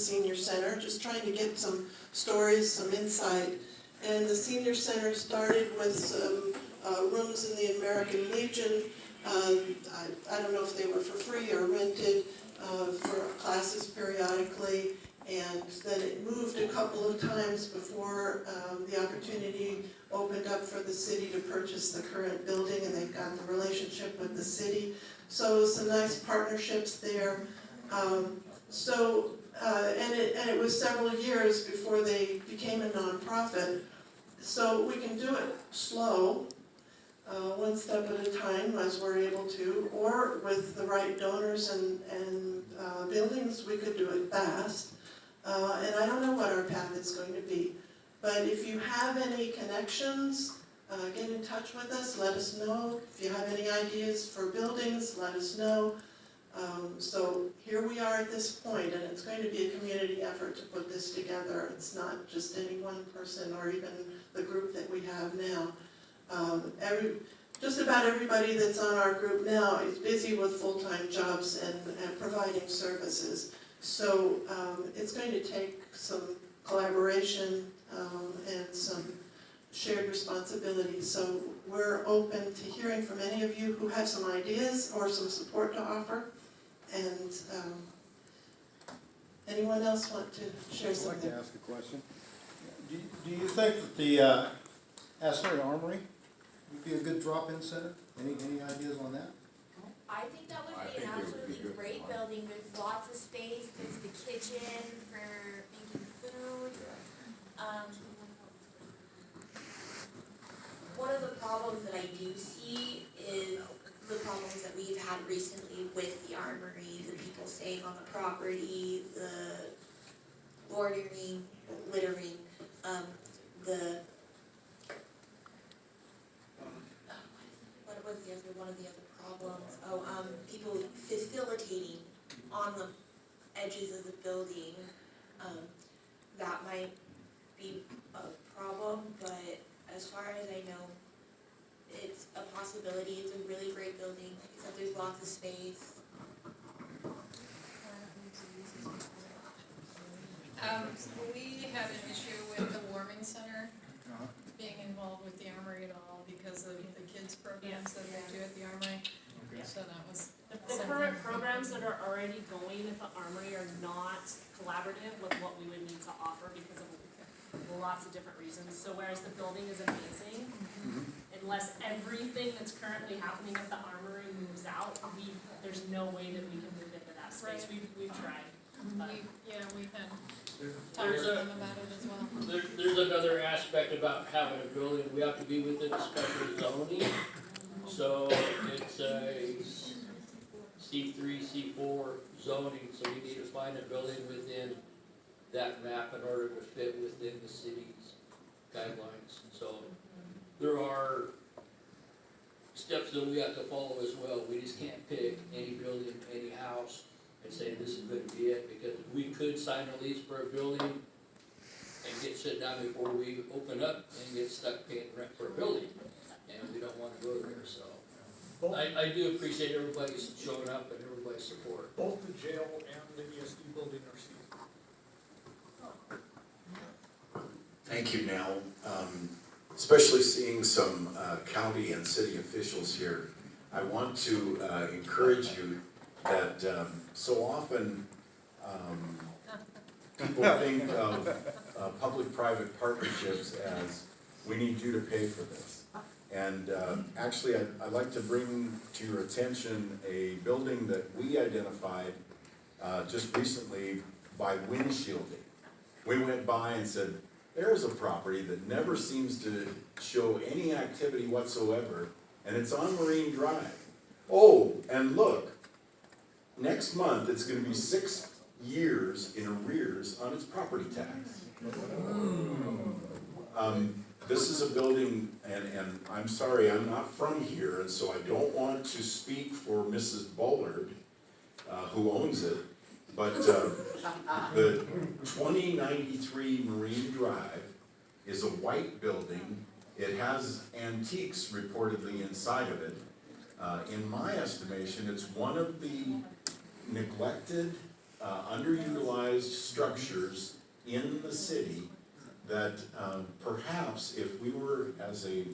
senior center, just trying to get some stories, some insight. And the senior center started with some rooms in the American Legion. I don't know if they were for free or rented for classes periodically. And then it moved a couple of times before the opportunity opened up for the city to purchase the current building, and they've got the relationship with the city. So some nice partnerships there. And it was several years before they became a nonprofit. So we can do it slow, one step at a time as we're able to, or with the right donors and buildings, we could do it fast. And I don't know what our path is going to be. But if you have any connections, get in touch with us, let us know. If you have any ideas for buildings, let us know. So here we are at this point, and it's going to be a community effort to put this together. It's not just any one person or even the group that we have now. Just about everybody that's on our group now is busy with full-time jobs and providing services. So it's going to take some collaboration and some shared responsibility. So we're open to hearing from any of you who have some ideas or some support to offer. And anyone else want to share something? I'd like to ask a question. Do you think that the Astoria Armory would be a good drop-in center? Any ideas on that? I think that would be an absolutely great building. There's lots of space. There's the kitchen for making food. One of the problems that I do see is the problems that we've had recently with the armory, the people staying on the property, the loitering, littering, what was one of the other problems? People facilitating on the edges of the building. That might be a problem, but as far as I know, it's a possibility. It's a really great building, except there's lots of space. We had an issue with the warming center being involved with the armory at all because of the kids' programs that we do at the armory. So that was The current programs that are already going at the armory are not collaborative with what we would need to offer because of lots of different reasons. So whereas the building is amazing, unless everything that's currently happening at the armory moves out, there's no way that we can move into that space. We've tried. we've had There's talks with them about it as well. there's another aspect about having a building, we have to be within a special zoning. So it's a C3, C4 zoning, so we need to find a building within that map in order to fit within the city's guidelines. So there are steps that we have to follow as well. We just can't pick any building, any house, and say this is going to be it, because we could sign a lease for a building and get shut down before we open up and get stuck paying rent for a building, and we don't want to go there. So I do appreciate everybody's showing up and everybody's support. Both the jail and the ESD building are seized. Thank you, Nell. Especially seeing some county and city officials here, I want to encourage you that so often people think of public-private partnerships as we need you to pay for this. And actually, I'd like to bring to your attention a building that we identified just recently by windshielding. We went by and said, there's a property that never seems to show any activity whatsoever, and it's on Marine Drive. Oh, and look, next month it's going to be 6 years in arrears on its property tax. This is a building, and I'm sorry, I'm not from here, and so I don't want to speak for Mrs. Bullard, who owns it, but the 2093 Marine Drive is a white building. It has antiques reportedly inside of it. In my estimation, it's one of the neglected underutilized structures in the city that perhaps if we were as a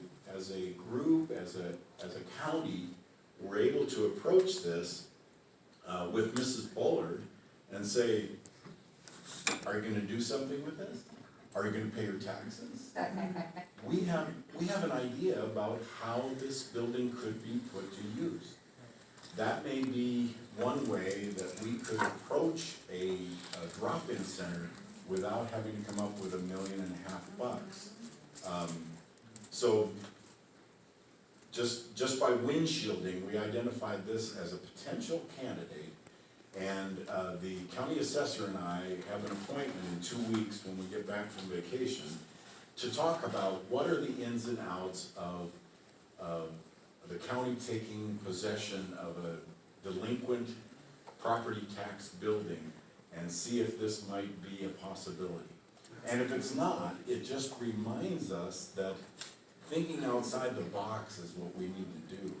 group, as a county, were able to approach this with Mrs. Bullard and say, are you gonna do something with this? Are you gonna pay your taxes? We have an idea about how this building could be put to use. That may be one way that we could approach a drop-in center without having to come up with $1.5 million. So just by windshielding, we identified this as a potential candidate. And the county assessor and I have an appointment in 2 weeks when we get back from vacation to talk about what are the ins and outs of the county taking possession of a delinquent property tax building and see if this might be a possibility. And if it's not, it just reminds us that thinking outside the box is what we need to do.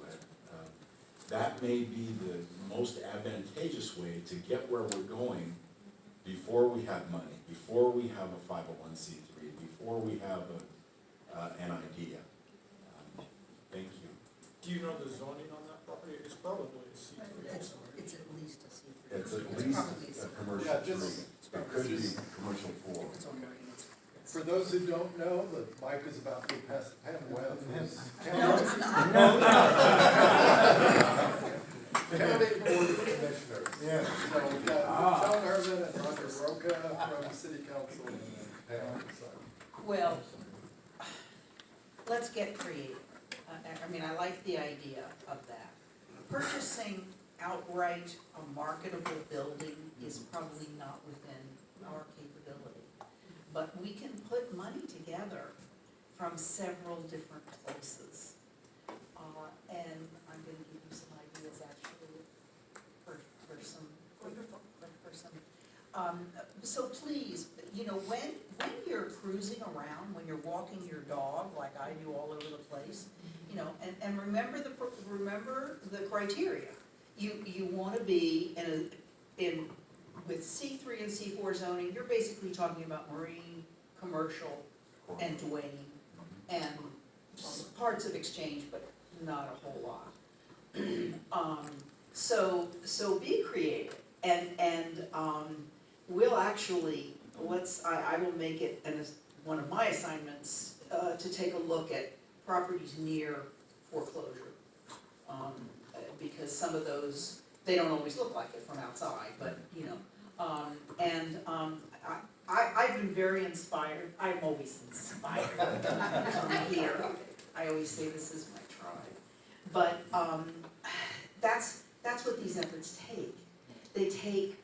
That may be the most advantageous way to get where we're going before we have money, before we have a 501c3, before we have an idea. Thank you. Do you know the zoning on that property? It's probably a C3. It's at least a C3. It's at It's least probably a commercial 3. It could be commercial 4. It's on my hands. For those who don't know, the mic is about to pass Pam Webb, who's No, it's not. County Board of Commissioners. Yeah. So we've got John Herman and Roger Roca from City Council and Pam, so. Well, let's get creative. I mean, I like the idea of that. Purchasing outright a marketable building is probably not within our capability. But we can put money together from several different places. And I'm gonna give you some ideas actually for some. So please, you know, when you're cruising around, when you're walking your dog, like I do all over the place, you know, and remember the criteria. You wanna be with C3 and C4 zoning, you're basically talking about marine, commercial, and dwelling, and parts of exchange, but not a whole lot. So be creative, and we'll actually, I will make it one of my assignments, to take a look at properties near foreclosure. Because some of those, they don't always look like it from outside, but, you know, I've been very inspired, I'm always inspired to come here. I always say this is my tribe. But that's what these efforts take. They take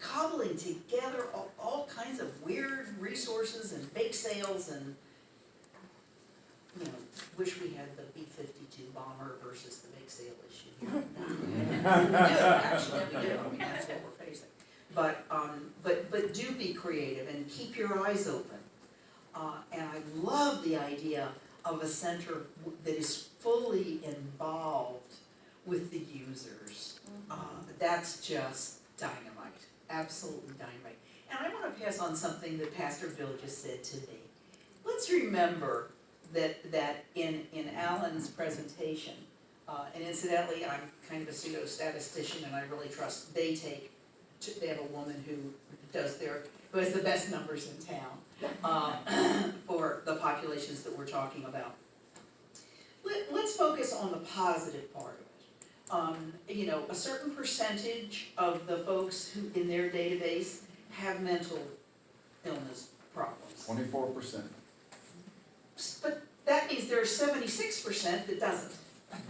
cobbling together all kinds of weird resources and bake sales and, you know, wish we had the B-52 bomber versus the bake sale issue here. We do, actually, we do, I mean, that's what we're facing. But do be creative and keep your eyes open. And I love the idea of a center that is fully involved with the users. That's just dynamite, absolutely dynamite. And I want to pass on something that Pastor Bill just said to me. Let's remember that in Alan's presentation, and incidentally, I'm kind of a pseudo-statistician and I really trust, they have a woman who has the best numbers in town for the populations that we're talking about. Let's focus on the positive part of it. You know, a certain percentage of the folks who in their database have mental illness problems. 24%. But that means there's 76% that doesn't.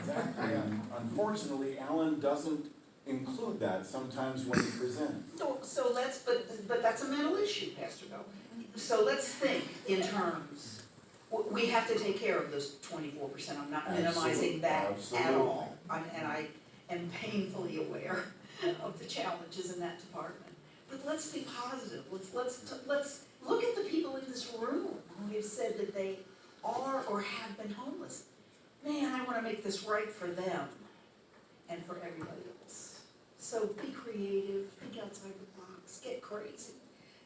Exactly. Unfortunately, Alan doesn't include that sometimes when he presents. So but that's a mental issue, Pastor Bill. So let's think in terms, we have to take care of those 24%. I'm not minimizing that at all. And I am painfully aware of the challenges in that department. But let's be positive. Let's look at the people in this room who have said that they are or have been homeless. Man, I want to make this right for them and for everybody else. So be creative, think outside the box. let's get crazy.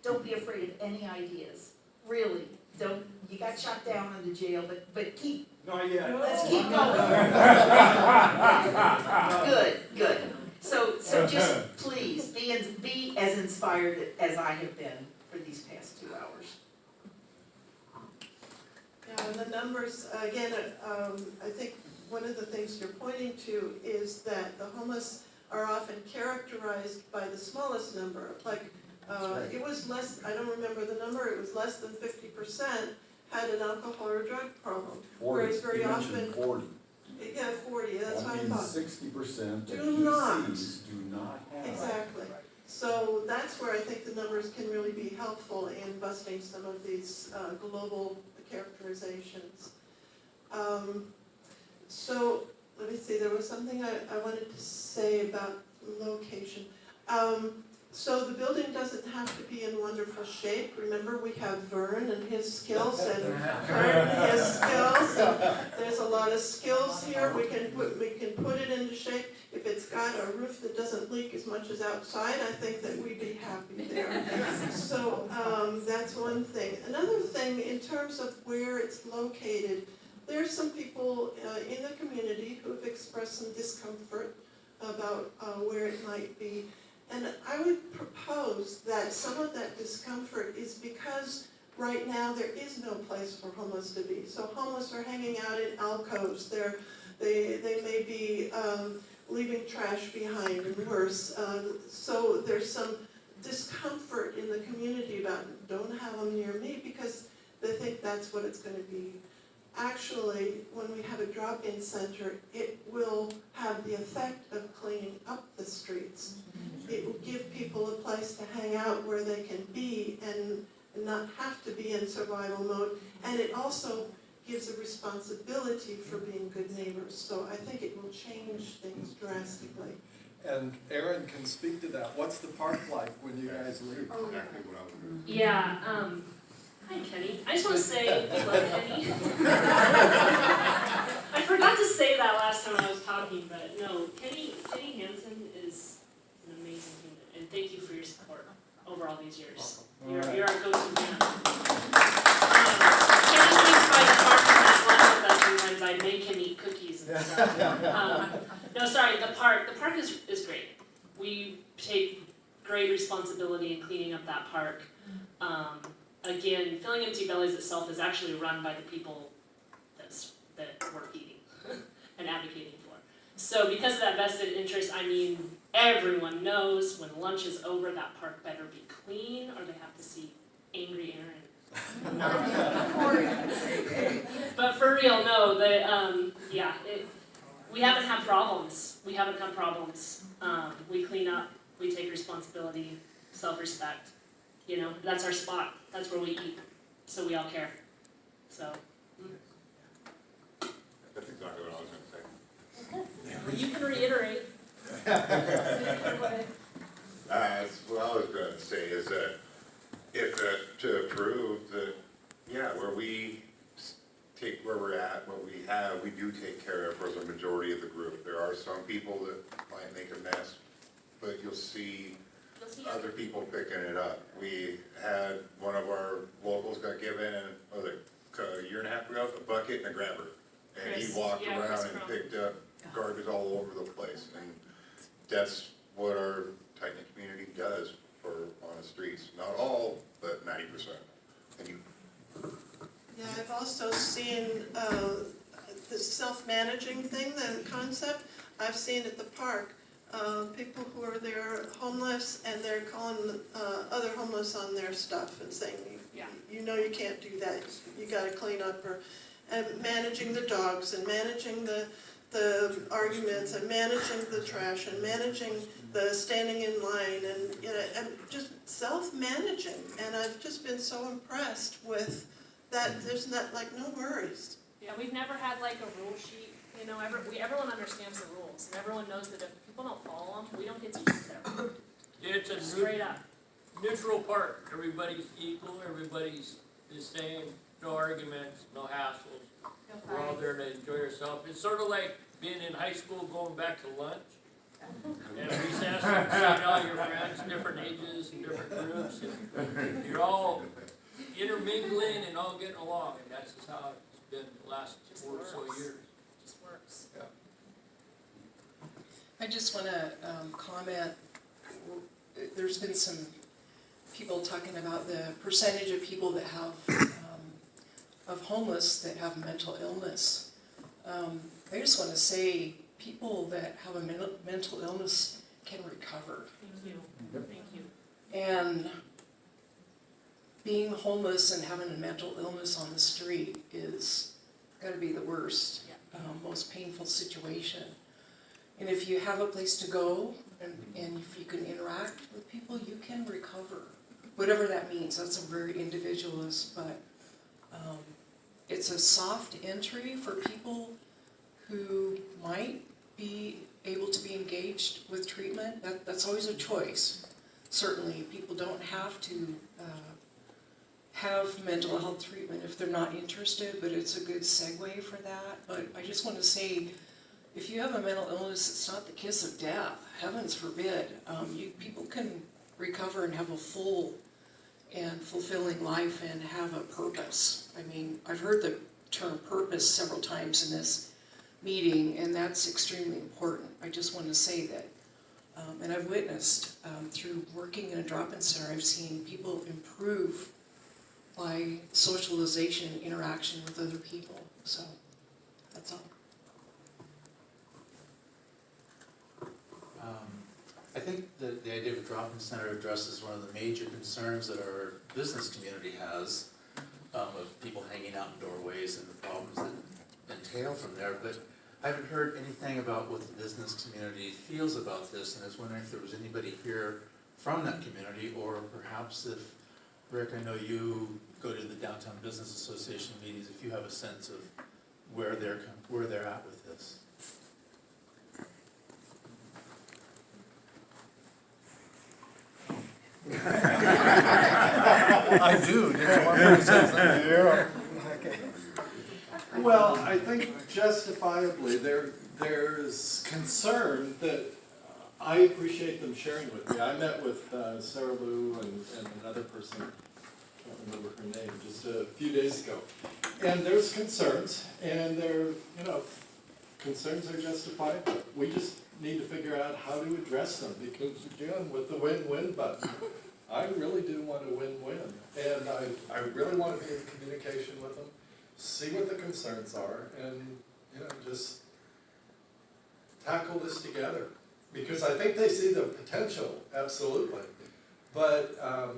Don't be afraid of any ideas, really. Don't, you got shot down in the jail, but keep, Not yet. let's keep going. Good. So just please, be as inspired as I have been for these past 2 hours. Yeah, and the numbers, again, I think one of the things you're pointing to is that the homeless are often characterized by the smallest number. Like, it was less, I don't remember the number, it was less than 50% had an alcohol or drug problem. 40, Whereas very you mentioned often, 40. yeah, 40, that's what I That thought. means 60% of Do not. PCs do not have. Exactly. So that's where I think the numbers can really be helpful in busting some of these global characterizations. So, let me see, there was something I wanted to say about location. So the building doesn't have to be in wonderful shape. Remember, we have Vern and his skills and Kurt and his skills. There's a lot of skills here. We can put it into shape. If it's got a roof that doesn't leak as much as outside, I think that we'd be happy there. So that's one thing. Another thing, in terms of where it's located, there's some people in the community who have expressed some discomfort about where it might be. And I would propose that some of that discomfort is because right now there is no place for homeless to be. So homeless are hanging out in alcoves. They may be leaving trash behind and worse. So there's some discomfort in the community about don't have them near me because they think that's what it's going to be. Actually, when we have a drop-in center, it will have the effect of cleaning up the streets. It will give people a place to hang out where they can be and not have to be in survival mode. And it also gives a responsibility for being good neighbors. So I think it will change things drastically. And Aaron can speak to that. What's the park like when you guys leave? Yeah, hi Kenny. I just want to say, hello Kenny. I forgot to say that last time I was talking, but no, Kenny Hansen is an amazing human, and thank you for your support over all these years. You're our go-to man. Kenny swings by the park and has lunch with us sometimes. I make him eat cookies and stuff. No, sorry, the park is great. We take great responsibility in cleaning up that park. Again, Filling Empty Bellies itself is actually run by the people that we're feeding and advocating for. So because of that vested interest, I mean, everyone knows when lunch is over, that park better be clean or they have to see angry Aaron. But for real, no, we haven't had problems. We clean up, we take responsibility, self-respect. You know, that's our spot. That's where we eat. So we all care. So. That's exactly what I was gonna say. Well, you can reiterate. That's what I was gonna say is that if, to prove that, yeah, where we take where we're at, what we have, we do take care of for the majority of the group. There are some people that might make a mess, but you'll see other people picking it up. We had one of our locals got given, a year and a half ago, a bucket and a grabber. And he walked around and picked up garbage all over the place. And that's what our tight-knit community does on the streets. Not all, but 90%. And you. Yeah, I've also seen the self-managing thing, the concept, I've seen at the park. People who are there homeless and they're calling other homeless on their stuff and saying, you know you can't do that, you gotta clean up, or managing the dogs and managing the arguments and managing the trash and managing the standing in line and just self-managing. And I've just been so impressed with that. There's no worries. Yeah, we've never had like a rule sheet. You know, everyone understands the rules, and everyone knows that if people don't follow them, we don't get to use them. It's a Straight up. neutral park. Everybody's equal, everybody's the same, no arguments, no hassles. We're all there to enjoy ourselves. It's sort of like being in high school going back to lunch. And recess, seeing all your friends, different ages and different groups, and you're all intermingling and all getting along, and that's just how it's been the last 4 or so years. Just works. I just wanna comment, there's been some people talking about the percentage of people that have, of homeless that have mental illness. I just wanna say, people that have a mental illness can recover. Thank you, thank you. And being homeless and having a mental illness on the street is gotta be the worst, most painful situation. And if you have a place to go and if you can interact with people, you can recover. Whatever that means, that's a very individualist, but it's a soft entry for people who might be able to be engaged with treatment. That's always a choice. Certainly, people don't have to have mental health treatment if they're not interested, but it's a good segue for that. But I just want to say, if you have a mental illness, it's not the kiss of death, heavens forbid. People can recover and have a full and fulfilling life and have a purpose. I mean, I've heard the term purpose several times in this meeting, and that's extremely important. I just want to say that, and I've witnessed through working in a drop-in center, I've seen people improve by socialization and interaction with other people. So, that's all. I think the idea of a drop-in center addresses one of the major concerns that our business community has, of people hanging out in doorways and the problems that entail from there, but I haven't heard anything about what the business community feels about this, and I was wondering if there was anybody here from that community, or perhaps if, Rick, I know you go to the Downtown Business Association meetings, if you have a sense of where they're at with this. I do, did you want me to say something? Yeah. Okay. Well, I think justifiably, there's concern that I appreciate them sharing with me. I met with Sarah Lou and another person, I can't remember her name, just a few days ago. And there's concerns, and concerns are justified. We just need to figure out how to address them, because again, with the win-win button, I really do want a win-win. And I really want to be in communication with them, see what the concerns are, and, just tackle this together. Because I think they see the potential, absolutely. But, I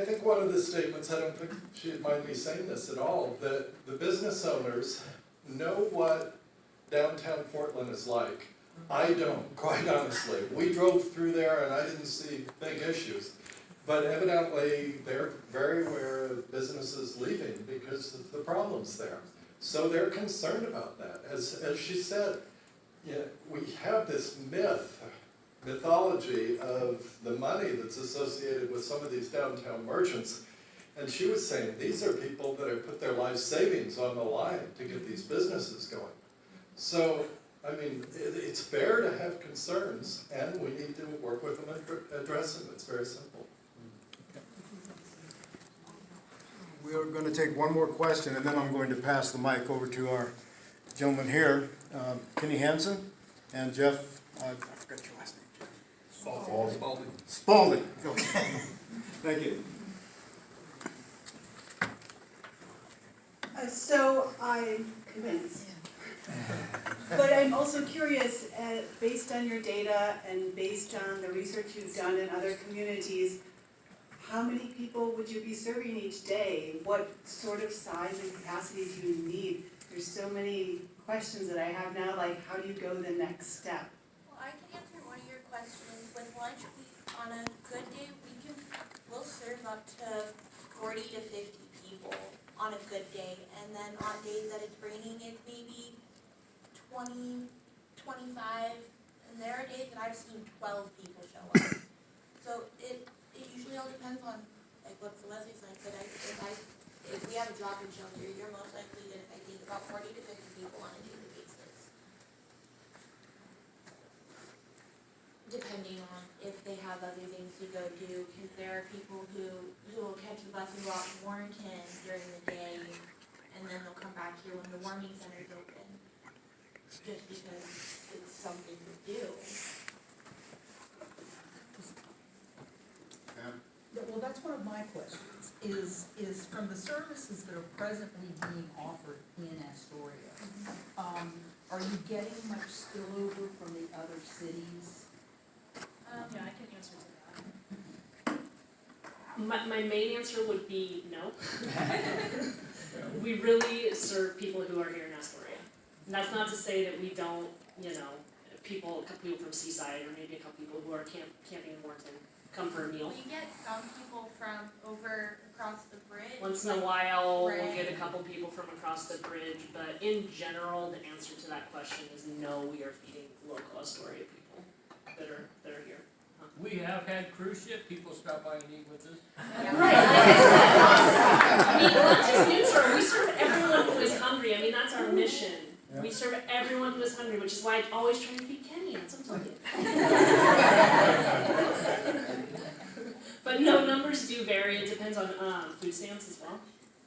think one of the statements, I don't think she'd mind me saying this at all, that the business owners know what downtown Portland is like. I don't, quite honestly. We drove through there and I didn't see big issues. But evidently, they're very aware of businesses leaving because of the problems there. So they're concerned about that. As she said, we have this mythology of the money that's associated with some of these downtown merchants. And she was saying, these are people that have put their life savings on the line to get these businesses going. So, I mean, it's fair to have concerns, and we need to work with them and address them. It's very simple. We are going to take one more question, and then I'm going to pass the mic over to our gentleman here, Kenny Hansen, and Jeff, I forgot your last name, Jeff. Spalding. Okay. Thank you. So I'm convinced. But I'm also curious, based on your data and based on the research you've done in other communities, how many people would you be serving each day? What sort of size and capacity do you need? There's so many questions that I have now, like how do you go the next step? Well, I can answer one of your questions. With lunch, on a good day, we'll serve up to 40 to 50 people on a good day. And then on days that it's raining, it's maybe 20, 25, and there are days that I've seen 12 people show up. So it usually all depends on like what Leslie said, but if we have a drop-in shelter, you're most likely gonna, I think, about 40 to 50 people on a daily basis. depending on if they have other things to go do, because there are people who will catch the bus and go out to Warrenton during the day, and then they'll come back here when the warming center's open, just because it's something to do. Well, that's one of my questions, is from the services that are presently being offered in Astoria, are you getting much spillover from the other cities? Yeah, I can answer to that. My main answer would be no. We really serve people who are here in Astoria. And that's not to say that we don't, you know, a couple people from Seaside, or maybe a couple people who are camping in Warrenton, come for a meal. We get some people from over across the bridge. Once in a while, we'll Right. get a couple people from across the bridge, but in general, the answer to that question is no, we are feeding local Astoria people that are here. We have had cruise ship people stop by and eat with us. Right, like I said, I mean, not just neutral, we serve everyone who is hungry, I mean, that's our mission. We serve everyone who is hungry, which is why I always try to feed Kenny, that's what I'm telling you. But no, numbers do vary, it depends on, food stamps as well.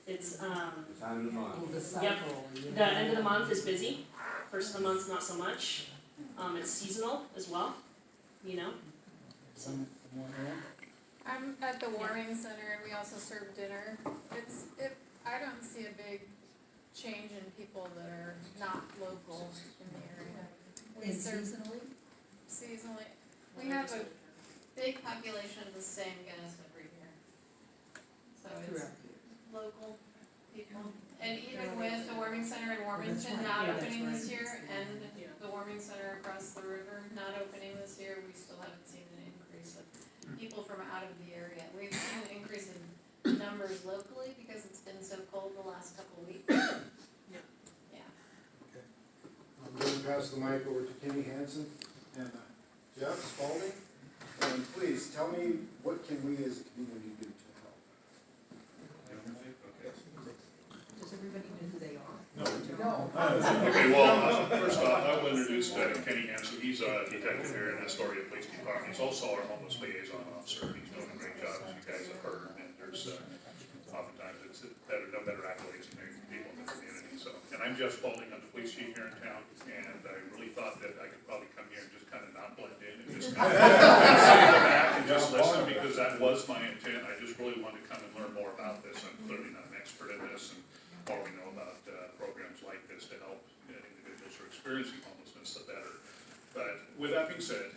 It's, Well, the cycle, you know. the end of the month is busy, first of the month's not so much. It's seasonal as well, you know, so. I'm at the warming center and we also serve dinner. I don't see a big change in people that are not local in the area. We And serve seasonally? we have a big population of the same guys every year. So it's Throughout the local people. And even with the warming center in Warmington right. not Yeah, that's opening this right. year and the warming center across the river not opening this year, we still haven't seen an increase of people from out of the area. We've seen an increase in numbers locally because it's been so cold the last couple of weeks. Yeah. I'm going to pass the mic over to Kenny Hansen and Jeff Spalding. And please, tell me, what can we as a community do to help? Does everybody know who they are? No. Okay, well, first off, I will introduce Kenny Hansen. He's a detective here in Astoria Police Department. He's also our homeless liaison officer. He's doing a great job, as you guys have heard. And there's oftentimes no better accolades than hearing from people in the community. So, and I'm Jeff Spalding. I'm the police chief here in town. And I really thought that I could probably come here and just kind of not blend in and just kind of sit back and just listen, because that was my intent. I just really wanted to come and learn more about this. I'm clearly not an expert in this, and all we know about programs like this to help individuals who are experiencing homelessness, the better. But with that being said,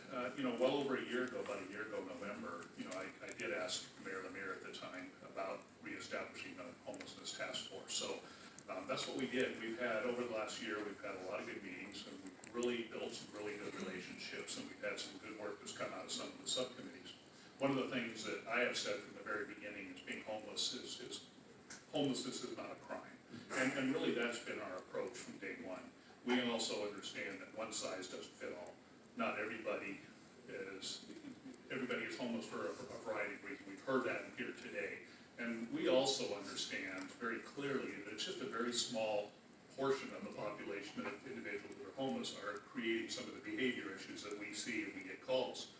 well over a year ago, about a year ago, November, I did ask Mayor Lemire at the time about reestablishing a homelessness task force. So that's what we did. We've had, over the last year, we've had a lot of good meetings, and we've really built some really good relationships, and we've had some good work that's come out of some of the subcommittees. One of the things that I have said from the very beginning is being homeless is homelessness is not a crime. And really that's been our approach from day one. We also understand that one size doesn't fit all. Not everybody is homeless for a variety of reasons. We've heard that here today. And we also understand very clearly that it's just a very small portion of the population of individuals that are homeless are creating some of the behavior issues that we see and we get calls.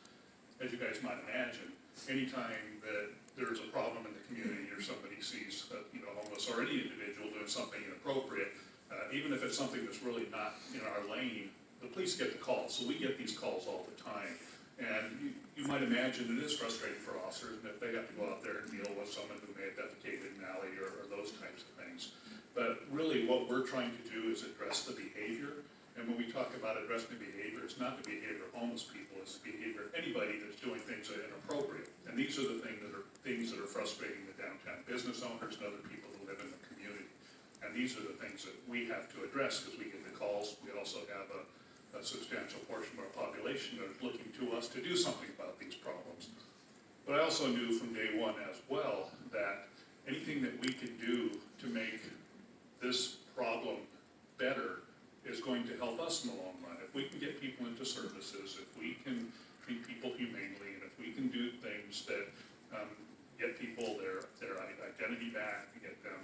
As you guys might imagine, anytime that there's a problem in the community or somebody sees homeless or any individual doing something inappropriate, even if it's something that's really not in our lane, the police get the calls. So we get these calls all the time. And you might imagine it is frustrating for officers that they have to go out there and deal with someone who may have defecated in an alley or those types of things. But really what we're trying to do is address the behavior. And when we talk about addressing the behavior, it's not the behavior of homeless people, it's the behavior of anybody that's doing things that are inappropriate. And these are the things that are frustrating the downtown business owners and other people who live in the community. And these are the things that we have to address because we get the calls. We also have a substantial portion of our population that is looking to us to do something about these problems. But I also knew from day one as well that anything that we can do to make this problem better is going to help us in the long run. If we can get people into services, if we can treat people humanely, and if we can do things that get people their identity back, get them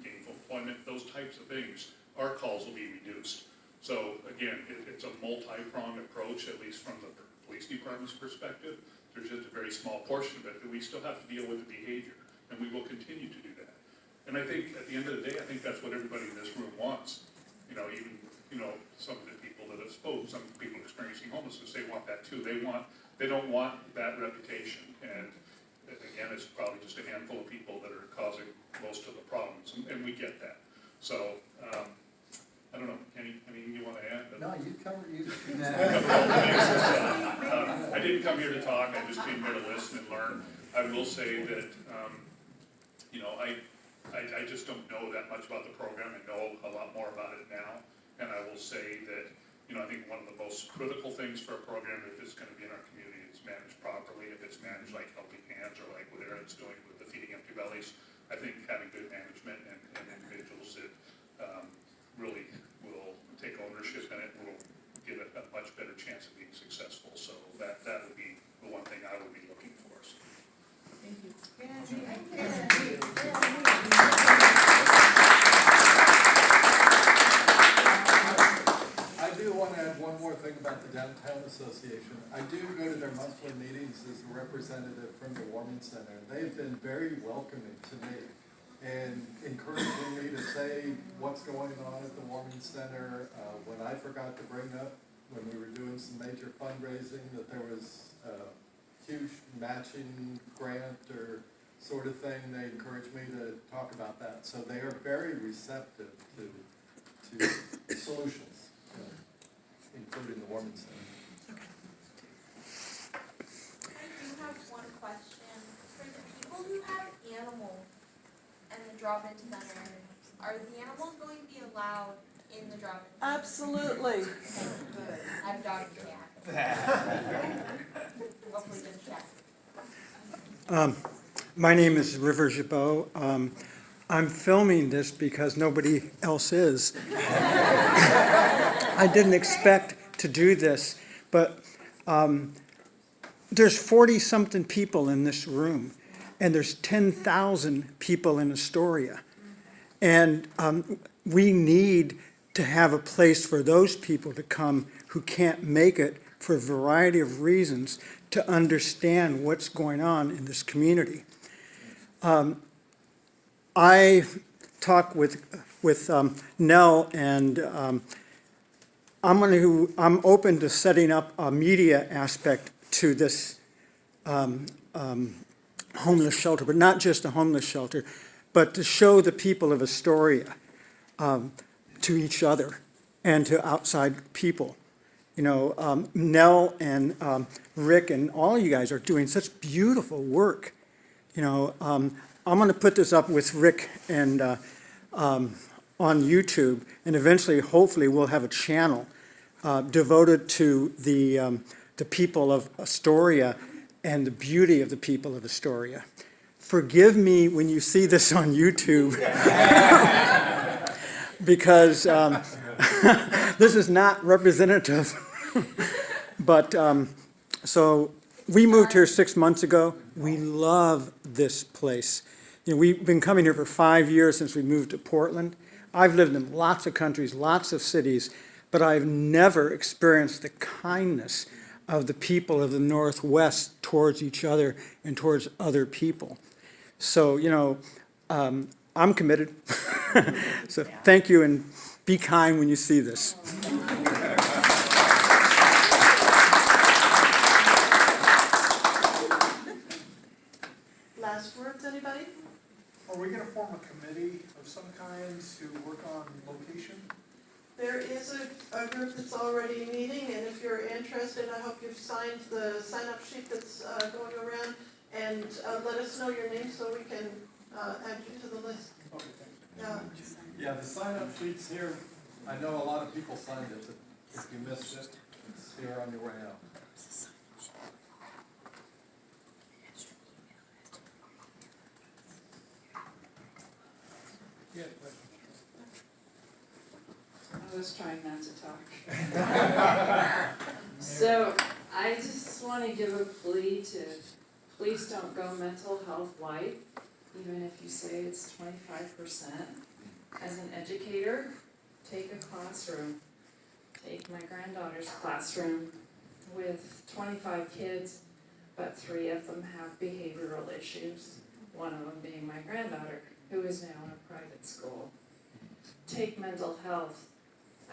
gainful employment, those types of things, our calls will be reduced. So again, it's a multi-pronged approach, at least from the police department's perspective. There's just a very small portion of it that we still have to deal with the behavior, and we will continue to do that. And I think at the end of the day, I think that's what everybody in this room wants. You know, even, you know, some of the people that have spoke, some people experiencing homelessness, they want that too. They don't want that reputation. And again, it's probably just a handful of people that are causing most of the problems, and we get that. So, I don't know, anything you wanna add? No, you covered, you. I didn't come here to talk, I just came here to listen and learn. I will say that, you know, I just don't know that much about the program. I know a lot more about it now. And I will say that, you know, I think one of the most critical things for a program, if it's gonna be in our community, is managed properly. If it's managed like Helping Hands or like what Erin's doing with the Feeding Empty Bellies, I think having good management and individuals that really will take ownership in it will give it a much better chance of being successful. So that would be the one thing I would be looking for. So. Thank you. I do want to add one more thing about the Downtown Association. I do go to their monthly meetings as a representative from the Warming Center. They've been very welcoming to me and encouraging me to say what's going on at the Warming Center. When I forgot to bring up, when we were doing some major fundraising, that there was a huge matching grant or sort of thing, they encouraged me to talk about that. So they are very receptive to solutions, including the Warming Center. I do have one question. For the people who have animals and the drop-in center, are the animals going to be allowed in the drop-in center? Absolutely. I have a dog and cat. Hopefully just cat. My name is River Jabot. I'm filming this because nobody else is. I didn't expect to do this, but there's 40-something people in this room, and there's 10,000 people in Astoria. And we need to have a place for those people to come who can't make it for a variety of reasons to understand what's going on in this community. I talked with Nell, and I'm open to setting up a media aspect to this homeless shelter, but not just a homeless shelter, but to show the people of Astoria to each other and to outside people. You know, Nell and Rick and all of you guys are doing such beautiful work. You know, I'm going to put this up with Rick and on YouTube, and eventually, hopefully, we'll have a channel devoted to the people of Astoria and the beauty of the people of Astoria. Forgive me when you see this on YouTube, because this is not representative. But so we moved here 6 months ago. We love this place. You know, we've been coming here for 5 years since we moved to Portland. I've lived in lots of countries, lots of cities, but I've never experienced the kindness of the people of the Northwest towards each other and towards other people. So, you know, I'm committed. So thank you, and be kind when you see this. Last words, anybody? Are we gonna form a committee of some kind to work on location? There is a group that's already meeting, and if you're interested, I hope you've signed the sign-up sheet that's going around, and let us know your name so we can add you to the list. Okay, thank you. Yeah, the sign-up sheet's here. I know a lot of people signed it, but if you missed it, it's here on your way out. Yeah, I was trying not to talk. So I just want to give a plea to, please don't go mental health light, even if you say it's 25%. As an educator, take a classroom. Take my granddaughter's classroom with 25 kids, but 3 of them have behavioral issues, one of them being my granddaughter, who is now in a private school. Take mental health.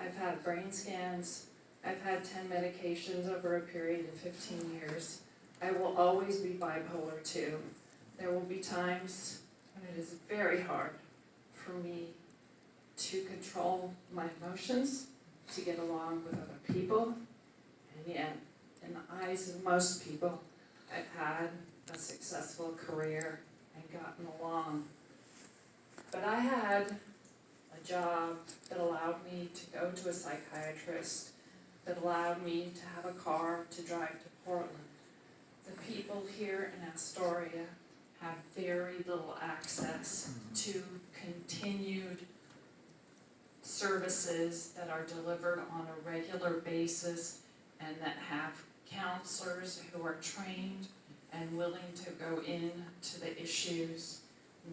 I've had brain scans, I've had 10 medications over a period of 15 years. I will always be bipolar 2. There will be times when it is very hard for me to control my emotions, to get along with other people, and yet, in the eyes of most people, I've had a successful career and gotten along. But I had a job that allowed me to go to a psychiatrist, that allowed me to have a car to drive to Portland. The people here in Astoria have very little access to continued services that are delivered on a regular basis and that have counselors who are trained and willing to go into the issues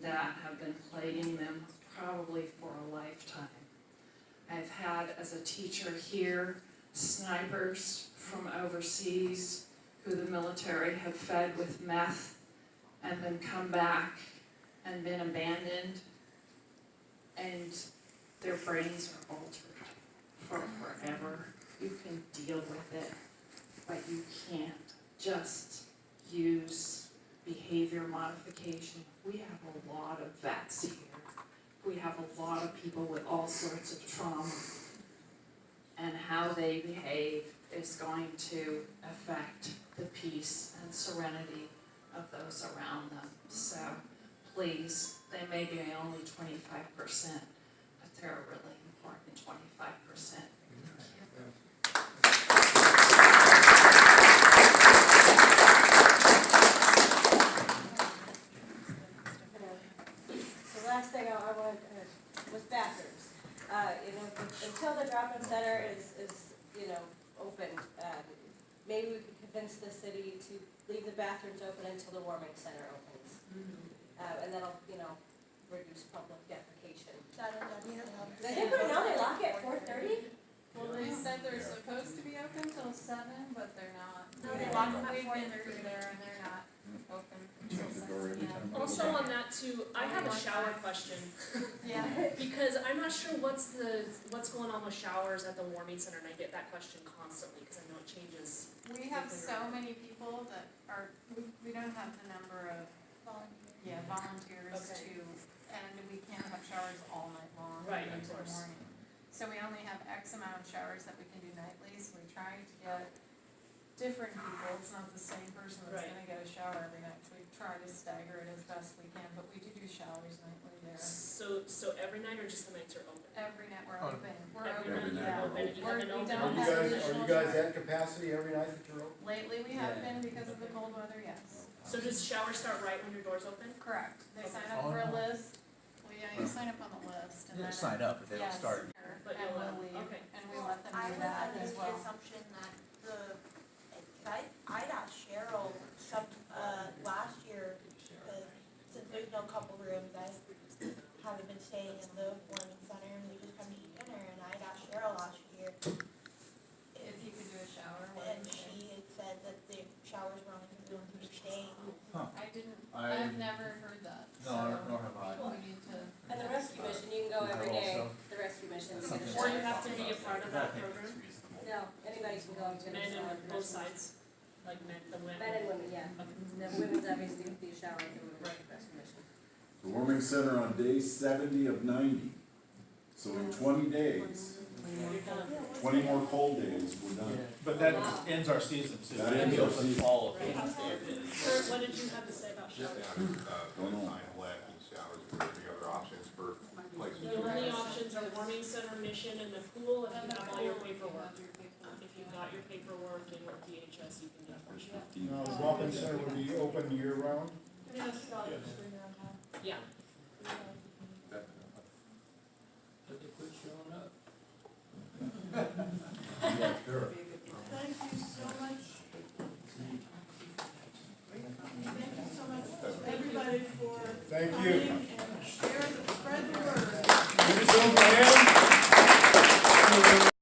that have been plaguing them probably for a lifetime. I've had, as a teacher here, snipers from overseas who the military have fed with meth and then come back and been abandoned, and their brains are altered for forever. You can deal with it, but you can't just use behavior modification. We have a lot of vets here. We have a lot of people with all sorts of trauma, and how they behave is going to affect the peace and serenity of those around them. So please, they may be only 25%, but they're a really important 25%. The last thing I wanted was bathrooms. Until the drop-in center is open, maybe we could convince the city to leave the bathrooms open until the warming center opens. And that'll, reduce public defecation. They didn't put it on, they lock it at 4:30? Well, they said they're supposed to be open till 7, but they're not. No, they lock them at We've been 4:30. through there and they're not open until 7 p.m. Also on that too, I have a shower question. Yeah. Because I'm not sure what's going on with showers at the warming center, and I get that question constantly, because I know it changes. We have so many people that are, we don't have the number of volunteers Okay. and we can't have showers all night long. Right, of into the course. morning. So we only have X amount of showers that we can do nightly, so we try to get different people, it's not the same person that's Right. gonna get a shower every night. We try to stagger it as best we can, but we do showers nightly there. So every night or just the nights are open? Every night we're Oh. open, we're Every open, night yeah. you're open. You haven't We opened don't on have Saturday? additional showers. at capacity every night that you're open? Lately, we have been because of the cold weather, yes. So does showers start right when your doors open? Correct. They Okay. sign up for a list. Well, yeah, you sign up on the list and then. Sign up, but they don't Yes, start. But and you'll we'll let- leave, okay. and we let them do that as I was under the well. assumption that I'd asked Cheryl last year, since there's no couple rooms, I haven't been staying in the warming center, and we just come to eat dinner, and I'd asked Cheryl last year If you could do a shower, what and do you think? she had said that the showers were only for the ones who were staying. I've never heard that, so. Nor have I. We need to. And the rescue mission, you can go every day, the rescue mission's gonna Something Or you show. have to be a part of that program? No, anybody can go to. Men and both sides, like the women? Men and women, yeah. The women's obviously would be a shower, the women's rescue mission. The warming center on day 70 of 90. So in 20 days, 20 more cold days, we're done. But that ends our season too. That ends our season. Fall of Kurt, what did you have to say about showers? Showers, the other options for places. The only options are warming center, mission, and the pool, if you have all your paperwork. If you've got your paperwork and your DHS, you can get one. The Welcome Center will be open year round? Yeah. But they quit showing up. Thank you so much. Thank you so much, everybody, for. Thank you.